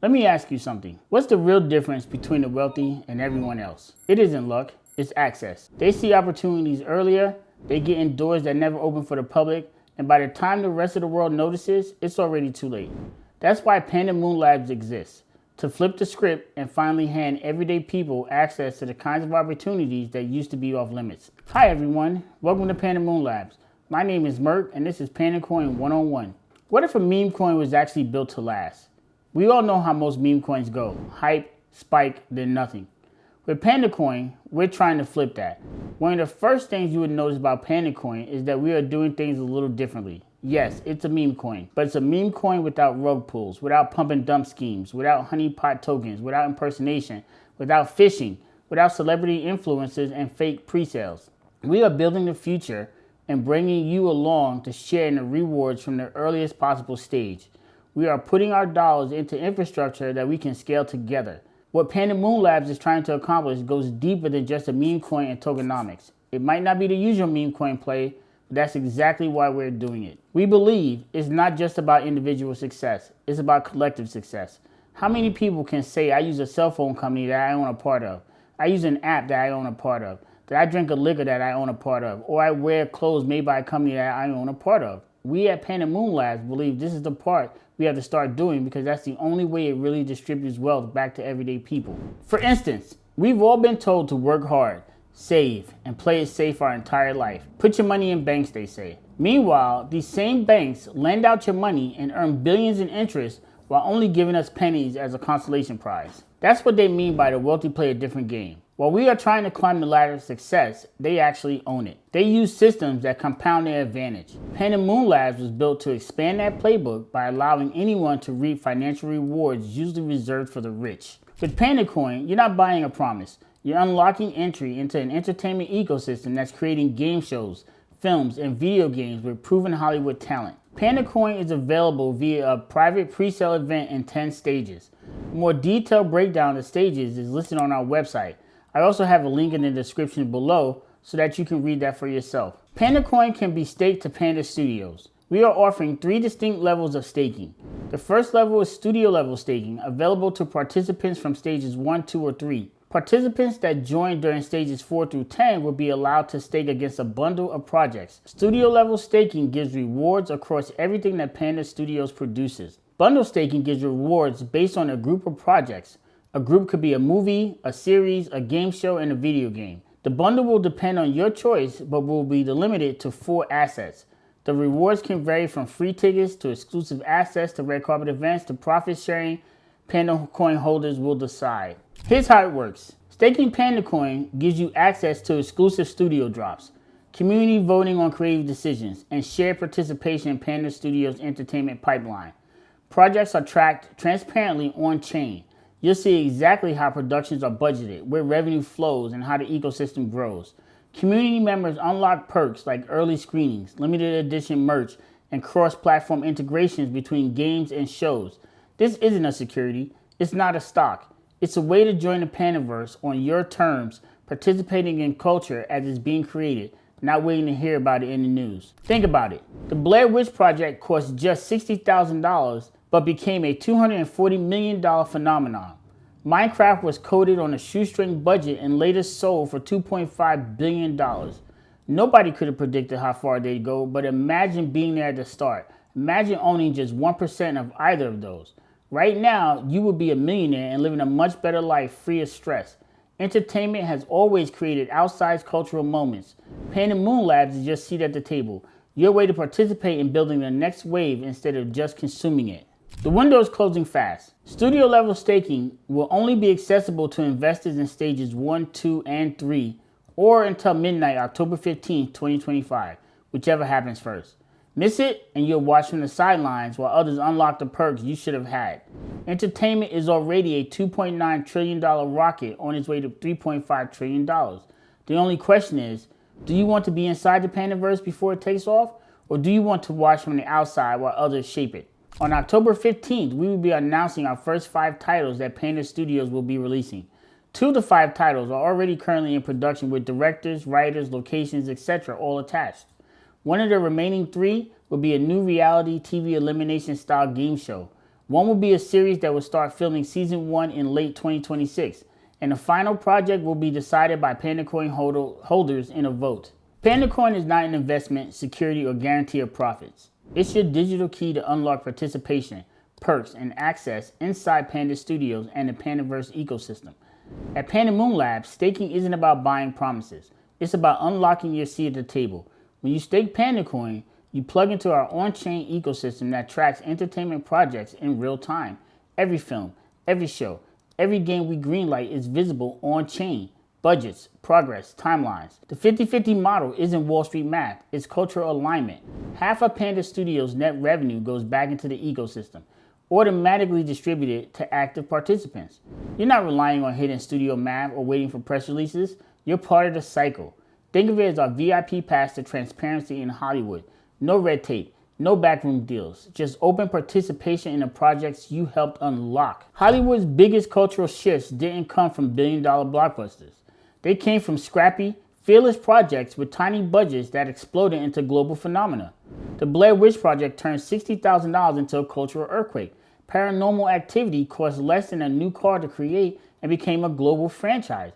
Let me ask you something. What's the real difference between the wealthy and everyone else? It isn't luck, it's access. They see opportunities earlier, they get in doors that never open for the public, and by the time the rest of the world notices, it's already too late. That's why PandaMoonLabs exists, to flip the script and finally hand everyday people access to the kinds of opportunities that used to be off limits. Hi everyone, welcome to PandaMoonLabs. My name is Mert and this is PandaCoin 101. What if a meme coin was actually built to last? We all know how most meme coins go. Hype, spike, then nothing. With PandaCoin, we're trying to flip that. One of the first things you would notice about PandaCoin is that we are doing things a little differently. Yes, it's a meme coin, but it's a meme coin without rug pulls, without pump and dump schemes, without honeypot tokens, without impersonation, without phishing, without celebrity influencers and fake pre-sales. We are building the future and bringing you along to share in the rewards from the earliest possible stage. We are putting our dollars into infrastructure that we can scale together. What PandaMoonLabs is trying to accomplish goes deeper than just a meme coin and tokenomics. It might not be the usual meme coin play, but that's exactly why we're doing it. We believe it's not just about individual success, it's about collective success. How many people can say, I use a cell phone company that I own a part of, I use an app that I own a part of, that I drink a liquor that I own a part of, or I wear clothes made by a company that I own a part of? We at PandaMoonLabs believe this is the part we have to start doing because that's the only way it really distributes wealth back to everyday people. For instance, we've all been told to work hard, save, and play it safe our entire life. Put your money in banks, they say. Meanwhile, these same banks lend out your money and earn billions in interest while only giving us pennies as a consolation prize. That's what they mean by the wealthy play a different game. While we are trying to climb the ladder of success, they actually own it. They use systems that compound their advantage. PandaMoonLabs was built to expand that playbook by allowing anyone to reap financial rewards usually reserved for the rich. With PandaCoin, you're not buying a promise. You're unlocking entry into an entertainment ecosystem that's creating game shows, films, and video games with proven Hollywood talent. PandaCoin is available via a private pre-sale event in 10 stages. A more detailed breakdown of the stages is listed on our website. I also have a link in the description below so that you can read that for yourself. PandaCoin can be staked to Panda Studios. We are offering 3 distinct levels of staking. The first level is studio level staking, available to participants from stages 1, 2, or 3. Participants that join during stages 4 through 10 will be allowed to stake against a bundle of projects. Studio level staking gives rewards across everything that Panda Studios produces. Bundle staking gives rewards based on a group of projects. A group could be a movie, a series, a game show, and a video game. The bundle will depend on your choice, but will be limited to 4 assets. The rewards can vary from free tickets to exclusive access to red carpet events to profit sharing. PandaCoin holders will decide. Here's how it works. Staking PandaCoin gives you access to exclusive studio drops, community voting on creative decisions, and shared participation in Panda Studios' entertainment pipeline. Projects are tracked transparently on-chain. You'll see exactly how productions are budgeted, where revenue flows, and how the ecosystem grows. Community members unlock perks like early screenings, limited edition merch, and cross-platform integrations between games and shows. This isn't a security. It's not a stock. It's a way to join the PandaVerse on your terms, participating in culture as it's being created, not waiting to hear about it in the news. Think about it. The Blair Witch Project cost just $60,000, but became a $240 million phenomenon. Minecraft was coded on a shoestring budget and later sold for $2.5 billion. Nobody could have predicted how far they'd go, but imagine being there at the start. Imagine owning just 1% of either of those. Right now, you would be a millionaire and living a much better life free of stress. Entertainment has always created outsized cultural moments. PandaMoonLabs is your seat at the table, your way to participate in building the next wave instead of just consuming it. The window is closing fast. Studio level staking will only be accessible to investors in stages 1, 2, and 3, or until midnight, October 15, 2025, whichever happens first. Miss it, and you'll watch from the sidelines while others unlock the perks you should have had. Entertainment is already a $2.9 trillion rocket on its way to $3.5 trillion. The only question is, do you want to be inside the PandaVerse before it takes off, or do you want to watch from the outside while others shape it? On October 15th, we will be announcing our first 5 titles that Panda Studios will be releasing. 2 of the 5 titles are already currently in production with directors, writers, locations, etc. all attached. One of the remaining 3 will be a new reality TV elimination style game show. One will be a series that will start filming season 1 in late 2026, and the final project will be decided by PandaCoin holders in a vote. PandaCoin is not an investment, security, or guarantee of profits. It's your digital key to unlock participation, perks, and access inside Panda Studios and the PandaVerse ecosystem. At PandaMoonLabs, staking isn't about buying promises. It's about unlocking your seat at the table. When you stake PandaCoin, you plug into our on-chain ecosystem that tracks entertainment projects in real time. Every film, every show, every game we greenlight is visible on-chain. Budgets, progress, timelines. The 50-50 model isn't Wall Street math, it's cultural alignment. Half of Panda Studios' net revenue goes back into the ecosystem, automatically distributed to active participants. You're not relying on hidden studio math or waiting for press releases. You're part of the cycle. Think of it as our VIP pass to transparency in Hollywood. No red tape, no backroom deals, just open participation in the projects you helped unlock. Hollywood's biggest cultural shifts didn't come from billion-dollar blockbusters. They came from scrappy, fearless projects with tiny budgets that exploded into global phenomena. The Blair Witch Project turned $60,000 into a cultural earthquake. Paranormal Activity cost less than a new car to create and became a global franchise.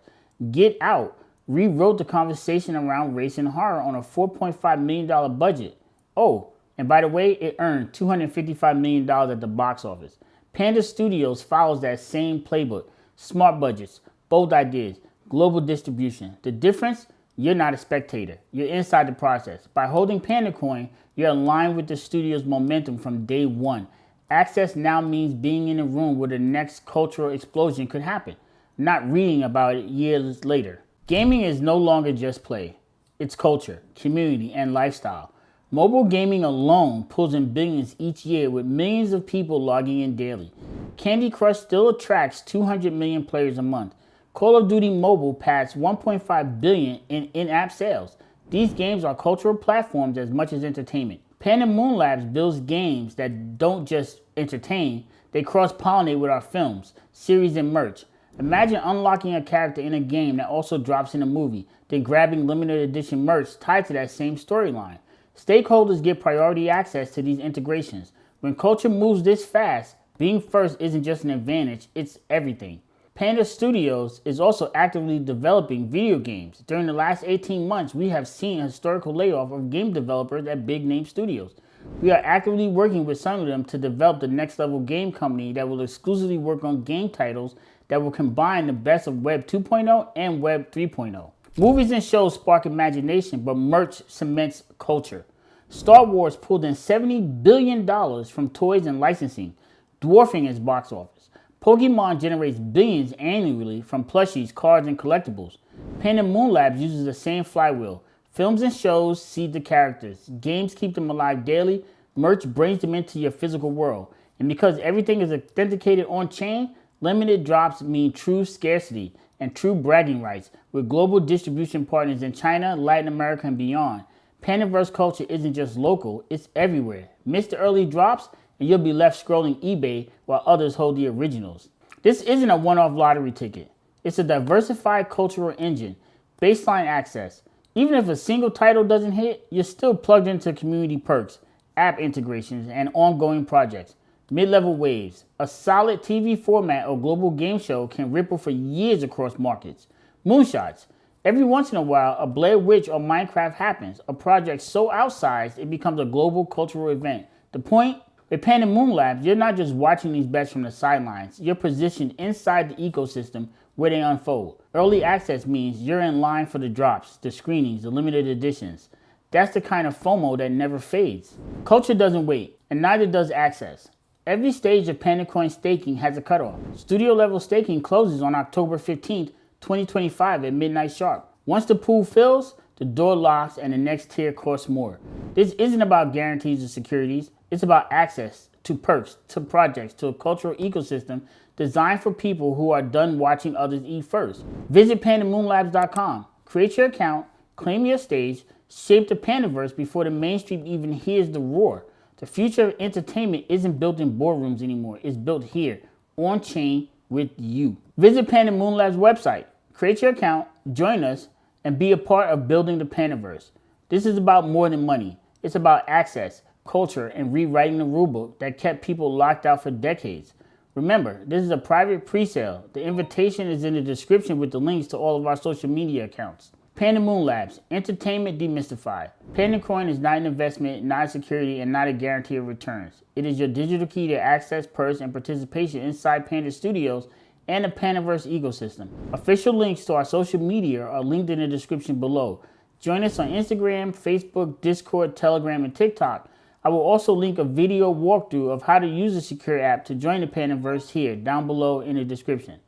Get Out rewrote the conversation around race and horror on a $4.5 million budget. Oh, and by the way, it earned $255 million at the box office. Panda Studios follows that same playbook. Smart budgets, bold ideas, global distribution. The difference? You're not a spectator. You're inside the process. By holding PandaCoin, you're aligned with the studio's momentum from day one. Access now means being in a room where the next cultural explosion could happen, not reading about it years later. Gaming is no longer just play. It's culture, community, and lifestyle. Mobile gaming alone pulls in billions each year with millions of people logging in daily. Candy Crush still attracts 200 million players a month. Call of Duty Mobile passed 1.5 billion in in-app sales. These games are cultural platforms as much as entertainment. PandaMoonLabs builds games that don't just entertain, they cross-pollinate with our films, series, and merch. Imagine unlocking a character in a game that also drops in a movie, then grabbing limited edition merch tied to that same storyline. Stakeholders get priority access to these integrations. When culture moves this fast, being first isn't just an advantage, it's everything. Panda Studios is also actively developing video games. During the last 18 months, we have seen a historical layoff of game developers at big-name studios. We are actively working with some of them to develop the next-level game company that will exclusively work on game titles that will combine the best of Web 2.0 and Web 3.0. Movies and shows spark imagination, but merch cements culture. Star Wars pulled in $70 billion from toys and licensing, dwarfing its box office. Pokemon generates billions annually from plushies, cards, and collectibles. PandaMoonLabs uses the same flywheel. Films and shows seed the characters. Games keep them alive daily. Merch brings them into your physical world. And because everything is authenticated on-chain, limited drops mean true scarcity and true bragging rights with global distribution partners in China, Latin America, and beyond. PandaVerse culture isn't just local, it's everywhere. Miss the early drops, and you'll be left scrolling eBay while others hold the originals. This isn't a one-off lottery ticket. It's a diversified cultural engine, baseline access. Even if a single title doesn't hit, you're still plugged into community perks, app integrations, and ongoing projects. Mid-level waves, a solid TV format or global game show can ripple for years across markets. Moonshots. Every once in a while, a Blair Witch or Minecraft happens, a project so outsized it becomes a global cultural event. The point? With PandaMoonLabs, you're not just watching these bets from the sidelines, you're positioned inside the ecosystem where they unfold. Early access means you're in line for the drops, the screenings, the limited editions. That's the kind of FOMO that never fades. Culture doesn't wait, and neither does access. Every stage of PandaCoin staking has a cutoff. Studio level staking closes on October 15th, 2025 at midnight sharp. Once the pool fills, the door locks and the next tier costs more. This isn't about guarantees or securities. It's about access to perks, to projects, to a cultural ecosystem designed for people who are done watching others eat first. Visit PandaMoonLabs.com, create your account, claim your stage, shape the PandaVerse before the mainstream even hears the roar. The future of entertainment isn't built in boardrooms anymore. It's built here, on-chain, with you. Visit PandaMoonLabs' website, create your account, join us, and be a part of building the PandaVerse. This is about more than money. It's about access, culture and rewriting the rulebook that kept people locked out for decades. Remember, this is a private pre-sale. The invitation is in the description with the links to all of our social media accounts. PandaMoonLabs, entertainment demystified. PandaCoin is not an investment, not a security, and not a guarantee of returns. It is your digital key to access, purse, and participation inside Panda Studios and the PandaVerse ecosystem. Official links to our social media are linked in the description below. Join us on Instagram, Facebook, Discord, Telegram, and TikTok. I will also link a video walkthrough of how to use the secure app to join the PandaVerse here down below in the description.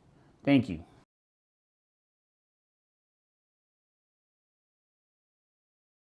Thank you.